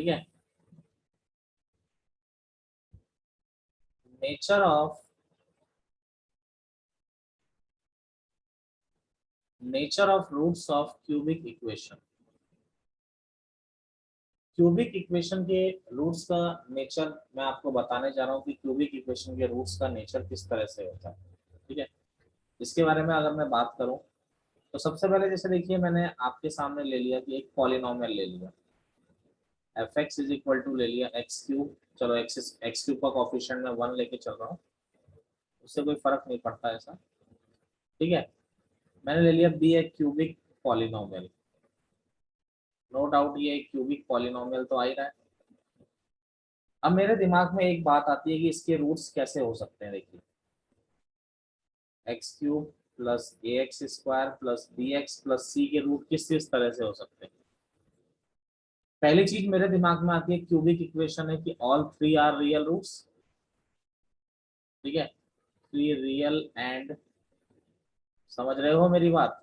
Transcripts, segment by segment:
ठीक है। Nature of roots of cubic equation. Cubic equation के रूट्स का नेचर मैं आपको बताने जा रहा हूँ कि क्यूबिक इक्वेशन के रूट्स का नेचर किस तरह से होता है। ठीक है, इसके बारे में अगर मैं बात करूं तो सबसे पहले जैसे देखिए मैंने आपके सामने ले लिया कि एक पॉलिनोमियल ले लिया, F X is equal to ले लिया एक्स क्यूब। चलो एक्स क्यूब का कोफिशिएंट मैं 1 लेके चल रहा हूँ, उससे कोई फर्क नहीं पड़ता ऐसा। ठीक है, मैंने ले लिया बी एक क्यूबिक पॉलिनोमियल। नो डाउट ये एक क्यूबिक पॉलिनोमियल तो आ ही रहा है। अब मेरे दिमाग में एक बात आती है कि इसके रूट्स कैसे हो सकते हैं। देखिए X cube plus A X square plus B X plus C के रूट किस किस तरह से हो सकते हैं। पहली चीज मेरे दिमाग में आती है क्यूबिक इक्वेशन है कि all three are real roots. ठीक है, थ्री रियल एंड, समझ रहे हो मेरी बात,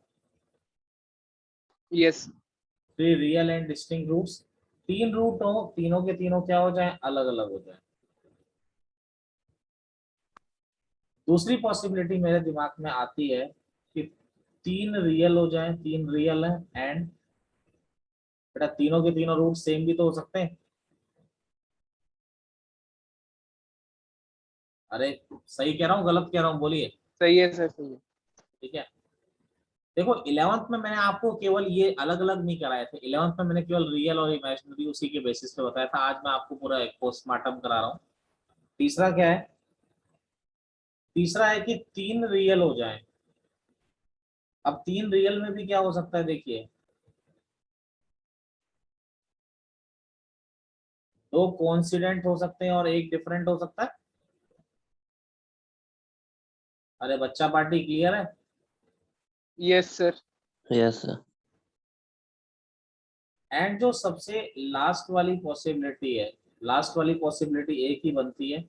yes. Three real and distinct roots. तीन रूट हो, तीनों के तीनों क्या हो जाए, अलग अलग हो जाए। दूसरी पॉसिबिलिटी मेरे दिमाग में आती है कि तीन रियल हो जाए, तीन रियल है एंड बेटा तीनों के तीनों रूट सेम भी तो हो सकते हैं। अरे सही कह रहा हूँ गलत कह रहा हूँ, बोलिए। सही है सर, सही है। ठीक है, देखो 11th में मैंने आपको केवल ये अलग अलग नहीं कराए थे, 11th में मैंने केवल रियल और इमेजिनरी उसी के बेसिस पे बताया था। आज मैं आपको पूरा एक पोस्टमार्टम करा रहा हूँ। तीसरा क्या है, तीसरा है कि तीन रियल हो जाए। अब तीन रियल में भी क्या हो सकता है, देखिए दो कोइंसिडेंट हो सकते हैं और एक डिफरेंट हो सकता है। अरे बच्चा पार्टी क्लियर है। Yes sir. Yes sir. And जो सबसे लास्ट वाली पॉसिबिलिटी है, लास्ट वाली पॉसिबिलिटी एक ही बनती है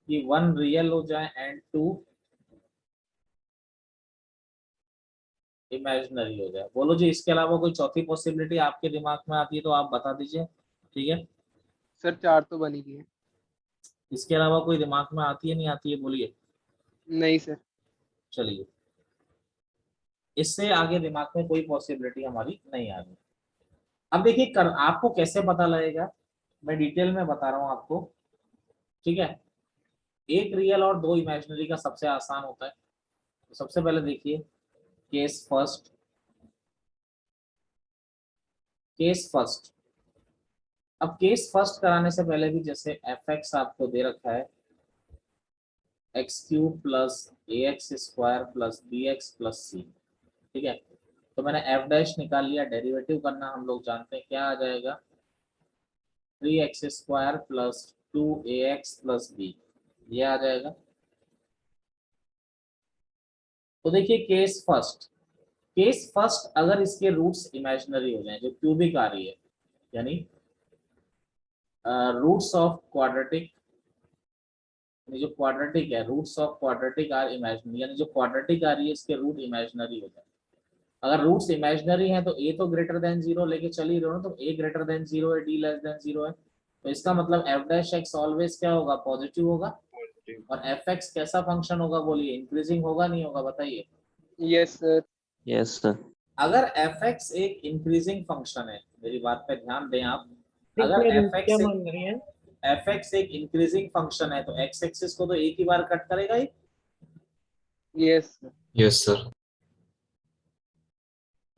कि वन रियल हो जाए एंड टू इमेजिनरी हो जाए। बोलो जी, इसके अलावा कोई चौथी पॉसिबिलिटी आपके दिमाग में आती है तो आप बता दीजिए। ठीक है, सर चार तो बनी गई है। इसके अलावा कोई दिमाग में आती है, नहीं आती है, बोलिए। नहीं सर। चलिए, इससे आगे दिमाग में कोई पॉसिबिलिटी हमारी नहीं आ रही। अब देखिए आपको कैसे पता लगेगा, मैं डिटेल में बता रहा हूं आपको। ठीक है, एक रियल और दो इमेजिनरी का सबसे आसान होता है। तो सबसे पहले देखिए केस फर्स्ट, केस फर्स्ट। अब केस फर्स्ट कराने से पहले भी जैसे एफ एक्स आपको दे रखा है X cube plus A X square plus B X plus C. ठीक है, तो मैंने एफ डैश निकाल लिया, डेरिवेटिव करना हम लोग जानते हैं क्या आ जाएगा, 3x² plus 2ax plus B, ये आ जाएगा। तो देखिए केस फर्स्ट, केस फर्स्ट अगर इसके रूट्स इमेजिनरी हो जाए, जो क्यूबिक आ रही है, यानी रूट्स ऑफ क्वाड्रेटिक, जो क्वाड्रेटिक है roots of quadratic are imaginary, यानी जो क्वाड्रेटिक आ रही है इसके रूट इमेजिनरी हो जाए। अगर रूट्स इमेजिनरी हैं तो ए तो ग्रेटर देन जीरो लेके चल ही रहे हो ना, तो ए ग्रेटर देन जीरो है, डी लेस देन जीरो है, तो इसका मतलब एफ डैश एक्स ऑलवेज क्या होगा, पॉजिटिव होगा। और एफ एक्स कैसा फंक्शन होगा, बोलिए, इंक्रीजिंग होगा नहीं होगा, बताइए। Yes sir. Yes sir. अगर एफ एक्स एक इंक्रीजिंग फंक्शन है, मेरी बात पे ध्यान दें आप, अगर इसमें रूट एफ क्या एक्स मान रही है? एफ एक्स एक इंक्रीजिंग फंक्शन है तो एक्स एक्सिस को तो एक ही बार कट करेगा ही। Yes sir. Yes sir.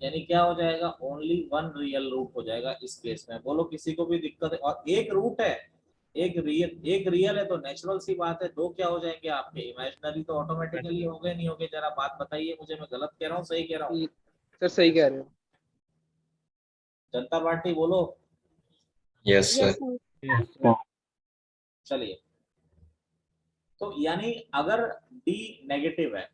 यानी क्या हो जाएगा, ओनली वन रियल रूट हो जाएगा इस केस में। बोलो किसी को भी दिक्कत है, और एक रूट है, एक रियल है, तो नेचुरल सी बात है दो क्या हो जाएंगे आपके, इमेजिनरी तो ऑटोमेटिकली हो गए, नहीं हो गए, जरा बात बताइए मुझे, मैं गलत कह रहा हूँ सही कह रहा हूँ। सर सही कह रहे हो। जनता पार्टी बोलो। Yes yes sir. सर। चलिए, तो यानी अगर डी नेगेटिव है,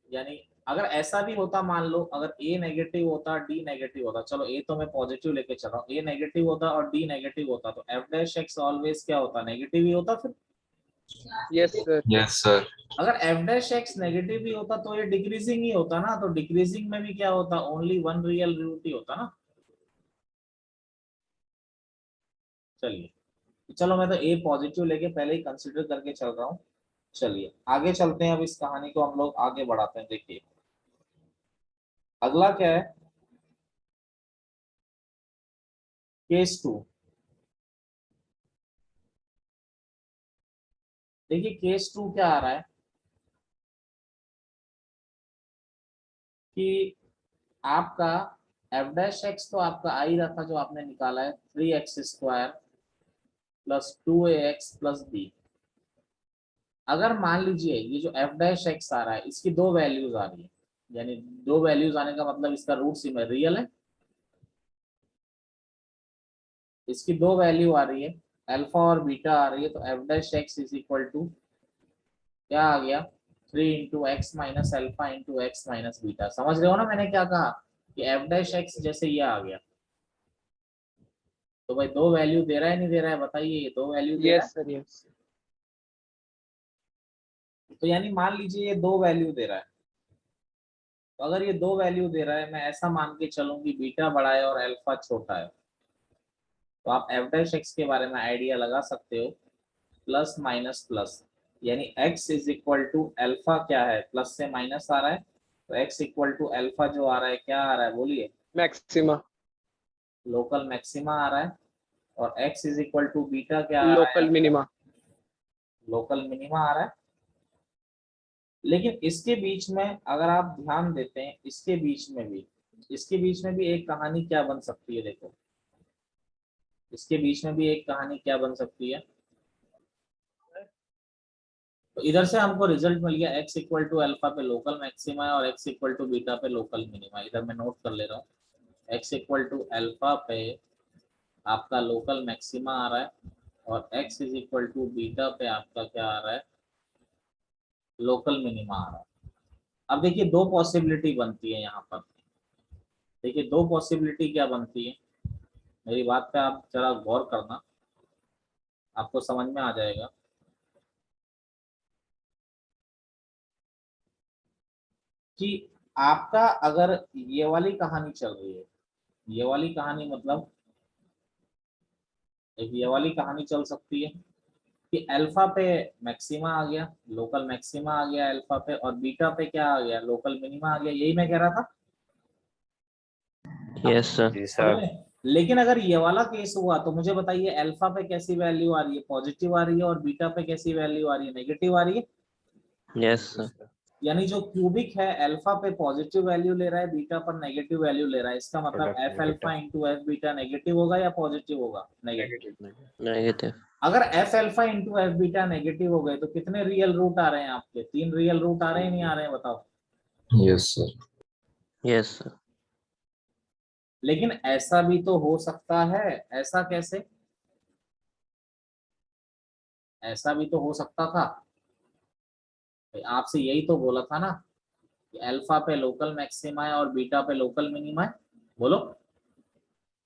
यानी अगर ऐसा भी होता, मान लो अगर ए नेगेटिव होता डी नेगेटिव होता, चलो ए तो मैं पॉजिटिव लेके चल रहा हूँ, ए नेगेटिव होता और डी नेगेटिव होता, तो एफ डैश एक्स ऑलवेज क्या होता, नेगेटिव ही होता फिर। Yes sir. Yes sir. अगर एफ डैश एक्स नेगेटिव ही होता तो ये डिक्रीजिंग ही होता ना, तो डिक्रीजिंग में भी क्या होता, ओनली वन रियल रूट ही होता ना। चलिए चलो मैं तो ए पॉजिटिव लेके पहले ही कंसिडर करके चल रहा हूँ। चलिए आगे चलते हैं, अब इस कहानी को हम लोग आगे बढ़ाते हैं। देखिए अगला क्या है, केस 2। देखिए केस 2 क्या आ रहा है कि आपका एफ डैश एक्स तो आपका आ ही रहा था जो आपने निकाला है, 3x² plus 2ax plus B. अगर मान लीजिए ये जो एफ डैश एक्स आ रहा है इसकी दो वैल्यूज आ रही है, यानी दो वैल्यूज आने का मतलब इसका रूट सी में रियल है, इसकी दो वैल्यू आ रही है, अल्फा और बीटा आ रही है, तो f dash x is equal to क्या आ गया, 3 × x minus alpha × x minus beta. समझ रहे हो ना मैंने क्या कहा कि एफ डैश एक्स जैसे ये आ गया, तो भाई दो वैल्यू दे रहा है नहीं दे रहा है बताइए, ये दो वैल्यू दे रहा यस सर यस। है। तो यानी मान लीजिए ये दो वैल्यू दे रहा है, तो अगर ये दो वैल्यू दे रहा है, मैं ऐसा मान के चलूं कि बीटा बड़ा है और अल्फा छोटा है, तो आप एफ डैश एक्स के बारे में आइडिया लगा सकते हो, प्लस माइनस प्लस, यानी x is equal to alpha क्या है, प्लस से माइनस आ रहा है, तो x इक्वल टू अल्फा जो आ रहा है क्या आ रहा है बोलिए, मैक्सिमा। लोकल मैक्सिमा आ रहा है, और x is equal to beta क्या आ रहा है, लोकल मिनिमा। लोकल मिनिमा आ रहा है। लेकिन इसके बीच में अगर आप ध्यान देते हैं, इसके बीच में भी एक कहानी क्या बन सकती है, देखो इसके बीच में भी एक कहानी क्या बन सकती है। तो इधर से हमको रिजल्ट मिल गया x इक्वल टू अल्फा पे लोकल मैक्सिमा है और x इक्वल टू बीटा पे लोकल मिनिमा। इधर मैं नोट कर ले रहा हूँ, x इक्वल टू अल्फा पे आपका लोकल मैक्सिमा आ रहा है और x is equal to beta पे आपका क्या आ रहा है, लोकल मिनिमा आ रहा है। अब देखिए दो पॉसिबिलिटी बनती है यहाँ पर, देखिए दो पॉसिबिलिटी क्या बनती है, मेरी बात पे आप जरा गौर करना, आपको समझ में आ जाएगा। कि आपका अगर ये वाली कहानी चल रही है, ये वाली कहानी मतलब एक ये वाली कहानी चल सकती है कि अल्फा पे मैक्सिमा आ गया, लोकल मैक्सिमा आ गया अल्फा पे, और बीटा पे क्या आ गया, लोकल मिनिमा आ गया, यही मैं कह रहा था। Yes, sir. जी समझ सर। में? लेकिन अगर ये वाला केस हुआ तो मुझे बताइए अल्फा पे कैसी वैल्यू आ रही है, पॉजिटिव आ रही है, और बीटा पे कैसी वैल्यू आ रही है, नेगेटिव आ रही है। Yes, sir. यानी जो क्यूबिक है अल्फा पे पॉजिटिव वैल्यू ले रहा है, बीटा पर नेगेटिव वैल्यू ले रहा है, इसका मतलब Product F alpha into f beta negative होगा या पॉजिटिव होगा, नेगेटिव। Negative. अगर F alpha into f beta negative हो गए तो कितने रियल रूट आ रहे हैं आपके, 3 रियल रूट आ रहे हैं नहीं आ रहे हैं बताओ। Yes sir. Yes, sir. लेकिन ऐसा भी तो हो सकता है, ऐसा कैसे, ऐसा भी तो हो सकता था, आपसे यही तो बोला था ना कि अल्फा पे लोकल मैक्सिमा है और बीटा पे लोकल मिनिमा है, बोलो।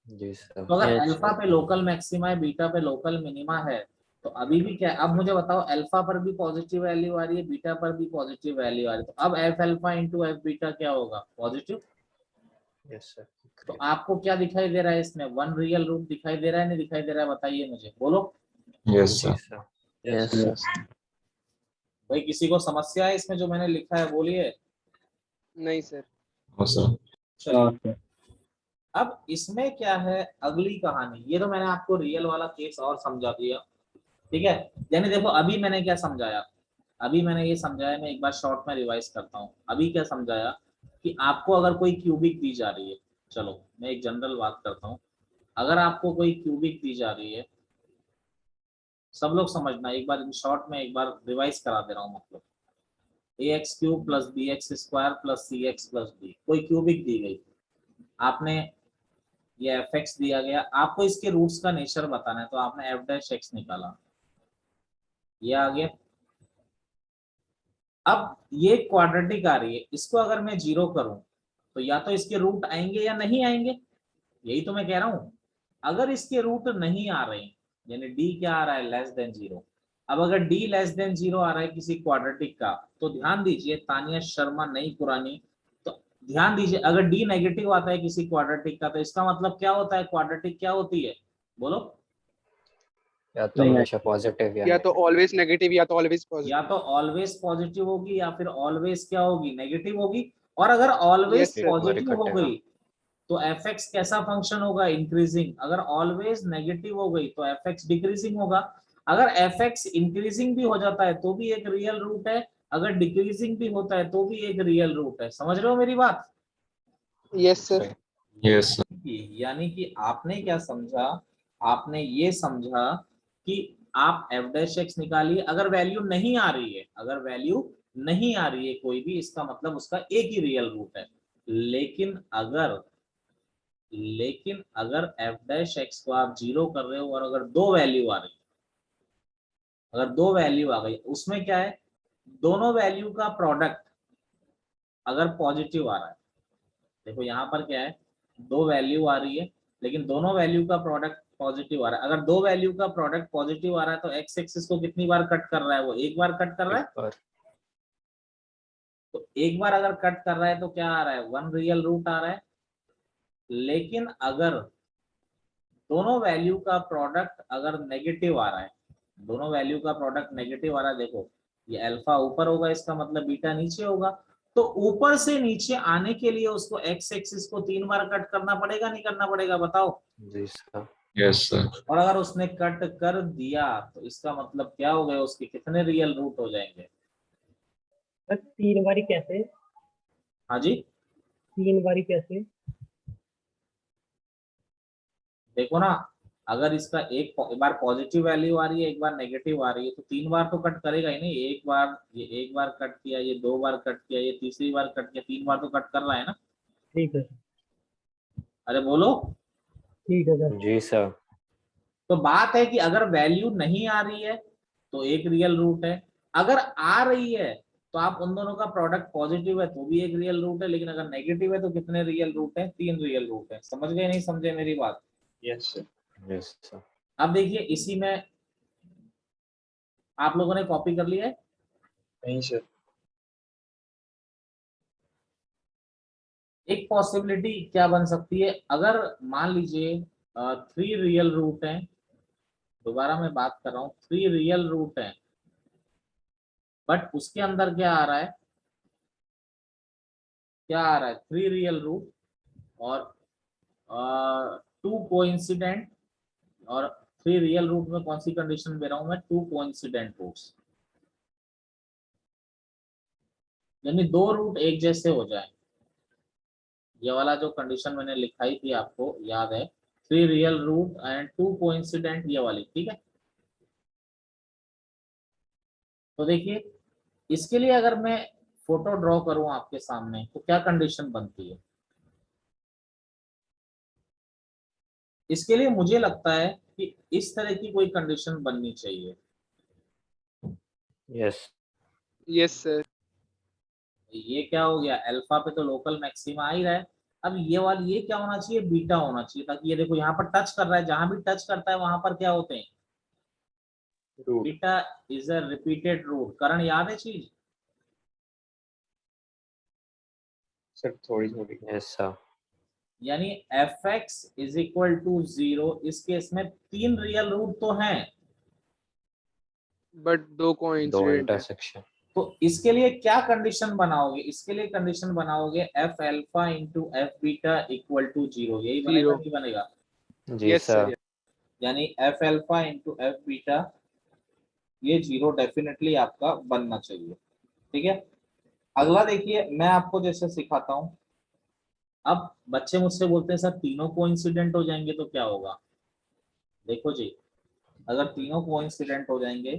जी सर। तो अगर Yes, अल्फा sir. पे लोकल मैक्सिमा है, बीटा पे लोकल मिनिमा है, तो अभी भी क्या है, अब मुझे बताओ अल्फा पर भी पॉजिटिव वैल्यू आ रही है, बीटा पर भी पॉजिटिव वैल्यू आ रही है, तो अब F alpha into f beta क्या होगा, पॉजिटिव। Yes sir. तो आपको क्या दिखाई दे रहा है इसमें, वन रियल रूट दिखाई दे रहा है नहीं दिखाई दे रहा है, बताइए मुझे, बोलो। Yes sir. Yes, sir. भाई किसी को समस्या है इसमें जो मैंने लिखा है, बोलिए। नहीं सर। हाँ सर। चलिए अब इसमें क्या है अगली कहानी, ये तो मैंने आपको रियल वाला केस और समझा दिया, ठीक है। यानी देखो अभी मैंने क्या समझाया, अभी मैंने ये समझाया, मैं एक बार शॉर्ट में रिवाइज करता हूँ। अभी क्या समझाया कि आपको अगर कोई क्यूबिक दी जा रही है, चलो मैं एक जनरल बात करता हूँ, अगर आपको कोई क्यूबिक दी जा रही है, सब लोग समझना, एक बार शॉर्ट में एक बार रिवाइज करा दे रहा हूँ, मतलब ax³ plus bx² plus cx plus d, कोई क्यूबिक दी गई, आपने ये fx दिया गया, आपको इसके रूट्स का नेचर बताना है, तो आपने f डैश x निकाला, ये आ गया। अब ये क्वाड्रेटिक आ रही है, इसको अगर मैं 0 करूं तो या तो इसके रूट आएंगे या नहीं आएंगे, यही तो मैं कह रहा हूं। अगर इसके रूट नहीं आ रहे यानी d क्या आ रहा है, लेस देन 0। अब अगर d लेस देन 0 आ रहा है किसी क्वाड्रेटिक का, तो ध्यान दीजिए, तानिया शर्मा नई पुरानी, तो ध्यान दीजिए अगर d नेगेटिव आता है किसी क्वाड्रेटिक का, तो इसका मतलब क्या होता है, क्वाड्रेटिक क्या होती है, बोलो। या तो हमेशा पॉजिटिव या तो ऑलवेज नेगेटिव या तो ऑलवेज या पॉजिटिव। तो ऑलवेज पॉजिटिव होगी या फिर ऑलवेज क्या होगी, नेगेटिव होगी। और अगर ऑलवेज Yes, sir. पॉजिटिव हो कटेगा। गई तो एफ एक्स कैसा फंक्शन होगा, इंक्रीजिंग। अगर ऑलवेज नेगेटिव हो गई तो एफ एक्स डिक्रीजिंग होगा। अगर एफ एक्स इंक्रीजिंग भी हो जाता है तो भी एक रियल रूट है, अगर डिक्रीजिंग भी होता है तो भी एक रियल रूट है। समझ रहे हो मेरी बात? Yes sir. Yes sir. यानी कि आपने क्या समझा, आपने ये समझा कि आप एफ डैश एक्स निकालिए, अगर वैल्यू नहीं आ रही है, अगर वैल्यू नहीं आ रही है कोई भी, इसका मतलब उसका एक ही रियल रूट है। लेकिन अगर एफ डैश एक्स को आप जीरो कर रहे हो और अगर दो वैल्यू आ रही है, अगर दो वैल्यू आ गई, उसमें क्या है, दोनों वैल्यू का प्रोडक्ट अगर पॉजिटिव आ रहा है, देखो यहाँ पर क्या है, दो वैल्यू आ रही है लेकिन दोनों वैल्यू का प्रोडक्ट पॉजिटिव आ रहा है। अगर दो वैल्यू का प्रोडक्ट पॉजिटिव आ रहा है तो एक्स एक्सिस को कितनी बार कट कर रहा है, वो एक बार कट कर रहा है। एक बार। तो एक बार अगर कट कर रहा है तो क्या आ रहा है, वन रियल रूट आ रहा है। लेकिन अगर दोनों वैल्यू का प्रोडक्ट अगर नेगेटिव आ रहा है, दोनों वैल्यू का प्रोडक्ट नेगेटिव आ रहा है, देखो ये अल्फा ऊपर होगा, इसका मतलब बीटा नीचे होगा। तो ऊपर से नीचे आने के लिए उसको एक्स एक्सिस को 3 बार कट करना पड़ेगा, नहीं करना पड़ेगा, बताओ? जी सर। Yes sir. और अगर उसने कट कर दिया तो इसका मतलब क्या हो गया, उसके कितने रियल रूट हो जाएंगे? बस 3 बारी कैसे? हाँ जी, 3 बारी कैसे? देखो ना, अगर इसका एक बार पॉजिटिव वैल्यू आ रही है, एक बार नेगेटिव आ रही है, तो 3 बार तो कट करेगा ही नहीं। एक बार, ये एक बार कट किया, ये 2 बार कट किया, ये तीसरी बार कट किया, 3 बार तो कट कर रहा है ना। ठीक है अरे बोलो। ठीक है सर। जी सर। तो बात है कि अगर वैल्यू नहीं आ रही है तो एक रियल रूट है, अगर आ रही है तो आप उन दोनों का प्रोडक्ट पॉजिटिव है तो भी एक रियल रूट है, लेकिन अगर नेगेटिव है तो कितने रियल रूट है, 3 रियल रूट है। समझ गए, नहीं समझे मेरी बात? Yes sir. Yes sir. अब देखिए, इसी में आप लोगों ने कॉपी कर लिया है? नहीं सर। एक पॉसिबिलिटी क्या बन सकती है, अगर मान लीजिए 3 रियल रूट है, दोबारा मैं बात कर रहा हूँ, 3 रियल रूट है, बट उसके अंदर क्या आ रहा है, क्या आ रहा है, 3 रियल रूट और 2 कोइंसिडेंट। और 3 रियल रूट में कौन सी कंडीशन दे रहा हूं मैं, 2 कोइंसिडेंट रूट्स, यानी दो रूट एक जैसे हो जाए। ये वाला जो कंडीशन मैंने लिखाई थी आपको याद है, 3 रियल रूट एंड 2 कोइंसिडेंट, ये वाली, ठीक है। तो देखिए, इसके लिए अगर मैं फोटो ड्रॉ करूं आपके सामने तो क्या कंडीशन बनती है? इसके लिए मुझे लगता है कि इस तरह की कोई कंडीशन बननी चाहिए। यस। Yes sir. ये क्या हो गया, अल्फा पे तो लोकल मैक्सिमा आ ही रहा है। अब ये वाली, ये क्या होना चाहिए, बीटा होना चाहिए, ताकि ये देखो यहाँ पर टच कर रहा है, जहां भी टच करता है वहां पर क्या होते हैं, root. Beta is a repeated root. कारण याद है चीज? सर थोड़ी थोड़ी। Yes sir. यानी F X is equal to 0, इस केस में 3 रियल रूट तो हैं, बट दो दो कोइंसिडेंट है। इंटरसेक्शन। तो इसके लिए क्या कंडीशन बनाओगे, इसके लिए कंडीशन बनाओगे f alpha into f beta equal to 0, यही बनेगा 0। नहीं बनेगा? जी यस सर। सर। यानी f alpha into f beta, ये 0 डेफिनेटली आपका बनना चाहिए, ठीक है। अगला देखिए, मैं आपको जैसे सिखाता हूँ। अब बच्चे मुझसे बोलते हैं सर तीनों कोइंसिडेंट हो जाएंगे तो क्या होगा? देखो जी, अगर तीनों कोइंसिडेंट हो जाएंगे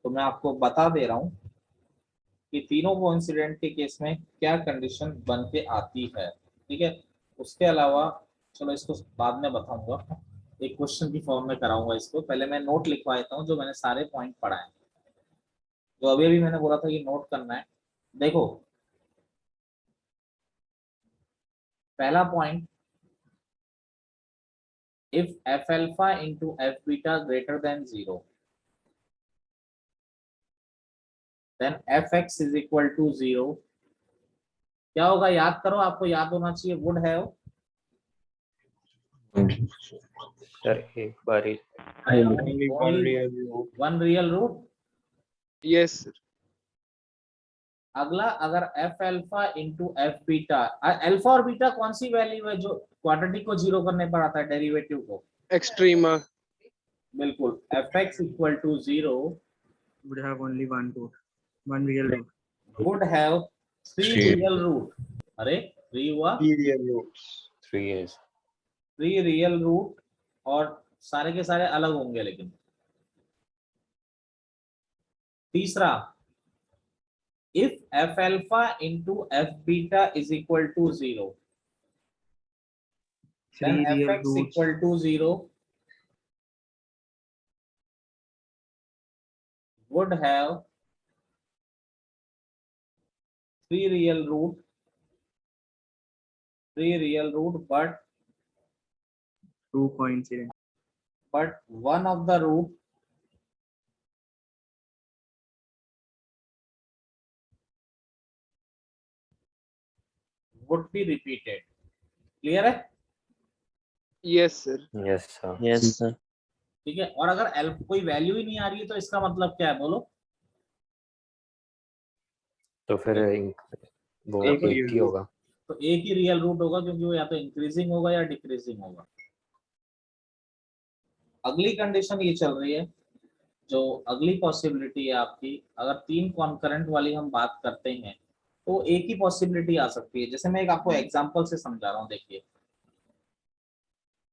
तो मैं आपको बता दे रहा हूँ कि तीनों कोइंसिडेंट के केस में क्या कंडीशन बन के आती है, ठीक है। उसके अलावा चलो इसको बाद में बताऊंगा, एक क्वेश्चन की फॉर्म में कराऊंगा इसको, पहले मैं नोट लिखवा देता हूँ जो मैंने सारे पॉइंट पढ़ा है, जो अभी अभी मैंने बोला था कि नोट करना है। देखो, पहला point, if f alpha into f beta greater than 0, then fx is equal to 0, क्या होगा याद करो, आपको याद होना चाहिए, वुड है वो सर एक बार ही Only one real root. Yes, sir. अगला अगर F alpha into f beta, alpha और बीटा कौन सी वैल्यू है जो क्वाड्रेटिक को जीरो करने पर आता है, डेरिवेटिव को? Extrema. बिल्कुल, f x equal to zero would have only one root, one real root. would have three Three. real root. अरे 3 हुआ, 3 is 3 रियल रूट, और सारे के सारे अलग होंगे लेकिन। तीसरा, if f alpha into f beta is equal to zero, then Three real fx roots. equal to 0 would have 3 real root, but Two coincident. one of the root would be repeated. Clear है? Yes, sir. yes sir yes sir, ठीक है। और अगर कोई value ही नहीं आ रही है तो इसका मतलब क्या है, बोलो? तो फिर वो एक एक ही होगा। तो एक ही रियल रूट होगा, क्योंकि वो या तो इंक्रीजिंग होगा या डिक्रीजिंग होगा। अगली कंडीशन ये चल रही है, जो अगली पॉसिबिलिटी है आपकी, अगर 3 कॉन्करेंट वाली हम बात करते हैं तो एक ही पॉसिबिलिटी आ सकती है। जैसे मैं एक आपको एग्जांपल से समझा रहा हूँ, देखिए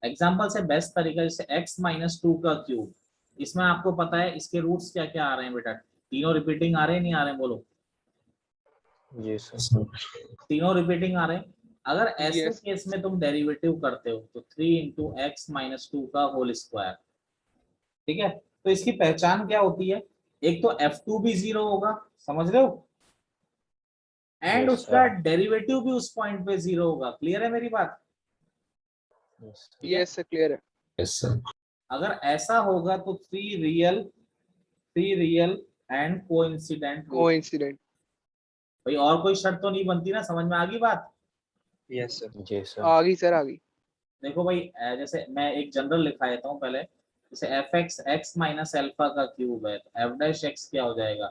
एग्जांपल से बेस्ट तरीका, जैसे x माइनस 2 का क्यूब, इसमें आपको पता है इसके रूट्स क्या क्या आ रहे हैं बेटा, तीनों रिपीटिंग आ रहे हैं, नहीं आ रहे हैं, बोलो? जी सर तीनों रिपीटिंग आ रहे हैं। अगर ऐसे Yes. केस में तुम डेरिवेटिव करते हो तो 3 इंटू एक्स माइनस 2 का होल स्क्वायर, ठीक है? तो इसकी पहचान क्या होती है? एक तो f2 भी 0 होगा, समझ रहे हो, एंड Yes, उसका sir. डेरिवेटिव भी उस पॉइंट पे 0 होगा। क्लियर है मेरी बात? Yes, sir. Clear. अगर ऐसा होगा तो 3 real and coincident root. Coincident. भाई और कोई शर्त तो नहीं बनती ना, समझ में आ गई बात? यस सर जी सर आगी sir, आगी. देखो भाई, जैसे मैं एक जनरल लिखा देता हूँ पहले, जैसे f x x minus alpha का क्यूब है, तो एफ डैश एक्स क्या हो जाएगा,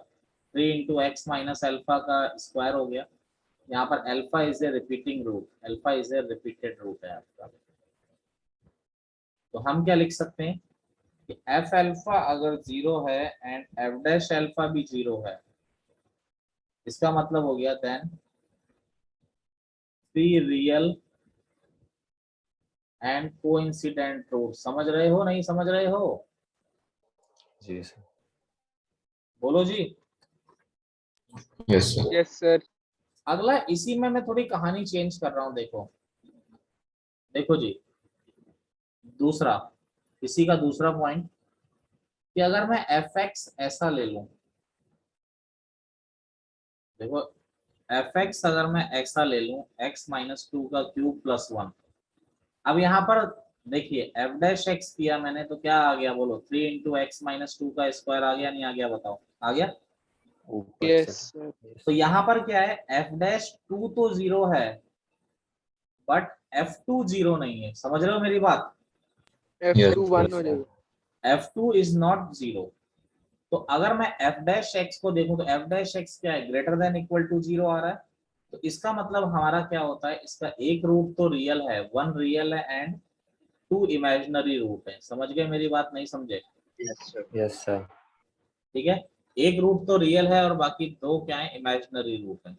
3 इंटू एक्स माइनस एल्फा का स्क्वायर हो गया। यहाँ पर alpha is a repeating root, alpha is a repeated root है आपका। तो हम क्या लिख सकते हैं कि एफ अल्फा अगर 0 है एंड एफ डैश अल्फा भी 0 है, इसका मतलब हो गया then 3 real and coincident root. समझ रहे हो, नहीं समझ रहे हो? जी सर बोलो जी। Yes sir Yes, sir. अगला इसी में मैं थोड़ी कहानी चेंज कर रहा हूं, देखो देखो जी, दूसरा, इसी का दूसरा पॉइंट, कि अगर मैं एफ एक्स ऐसा ले लूं, देखो एफ एक्स अगर मैं ऐसा ले लूं, एक्स माइनस 2 का क्यूब प्लस 1, अब यहाँ पर देखिए एफ डैश एक्स किया मैंने तो क्या आ गया, बोलो? 3 इंटू एक्स माइनस 2 का स्क्वायर आ गया, नहीं आ गया, बताओ? आ गया। ऊपर Yes, से sir. तो यहाँ पर क्या है, एफ डैश 2 तो 0 है, बट f2 0 नहीं है। समझ रहे हो मेरी बात? F2 1 हो जाएगा. f2 is not 0। तो अगर मैं f डैश x को देखूं तो f डैश x क्या है, ग्रेटर देन इक्वल टू 0 आ रहा है। तो इसका मतलब हमारा क्या होता है, इसका एक रूट तो रियल है, 1 रियल है एंड 2 इमेजिनरी रूट है। समझ गए मेरी बात, नहीं समझे? यस सर ठीक है, एक रूट तो रियल है और बाकी 2 क्या है, इमेजिनरी रूट है।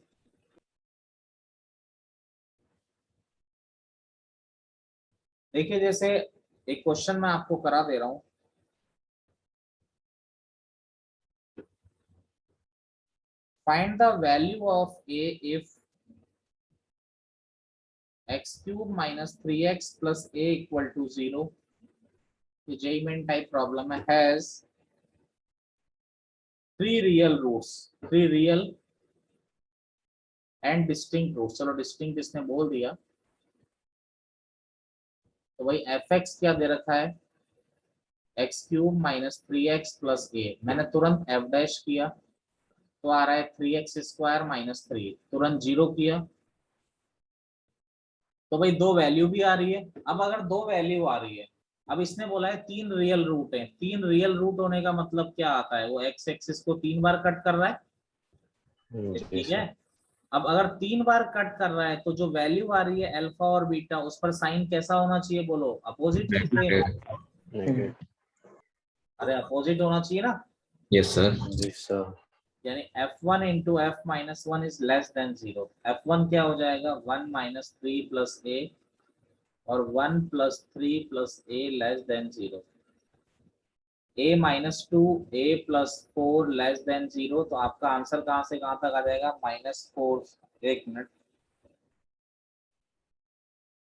देखिए जैसे एक क्वेश्चन मैं आपको करा दे रहा हूं, find the value of a if x cube minus 3x plus a equal to 0। ये जेईई मेन टाइप प्रॉब्लम है, has 3 real roots, 3 real and distinct roots. चलो डिस्टिंक्ट इसने बोल दिया, तो भाई एफ एक्स क्या दे रखा है, X cube minus 3x plus a। मैंने तुरंत एफ डैश किया तो आ रहा है 3x स्क्वायर माइनस 3, तुरंत 0 किया तो भाई दो वैल्यू भी आ रही है। अब अगर दो वैल्यू आ रही है, अब इसने बोला है 3 रियल रूट है। 3 रियल रूट होने का मतलब क्या आता है, वो एक्स एक्सिस को 3 बार कट कर रहा है, जी ठीक सर। है। अब अगर 3 बार कट कर रहा है तो जो वैल्यू आ रही है अल्फा और बीटा, उस पर साइन कैसा होना चाहिए, बोलो, अपोजिट की सेम? नेगेटिव। अरे अपोजिट होना चाहिए ना। Yes sir. जी सर। यानी f1 into F minus one is less than 0। f1 क्या हो जाएगा, 1 माइनस 3 प्लस ए, और 1 plus 3 plus A less than 0। a minus 2 a plus 4 less than 0। तो आपका आंसर कहां से कहां तक आ जाएगा, -4। एक मिनट,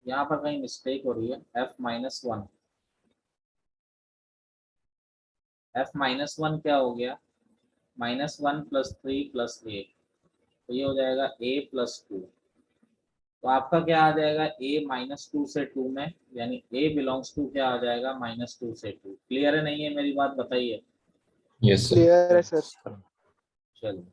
यहाँ पर कहीं मिस्टेक हो रही है। f minus one, f minus one क्या हो गया, -1 प्लस 3 प्लस ए, तो ये हो जाएगा a प्लस 2। तो आपका क्या आ जाएगा, a -2 से 2 में, यानी a बिलोंग्स टू क्या आ जाएगा, -2 से 2। क्लियर है नहीं है मेरी बात, बताइए। Yes sir. क्लियर है सर। सर। चलो।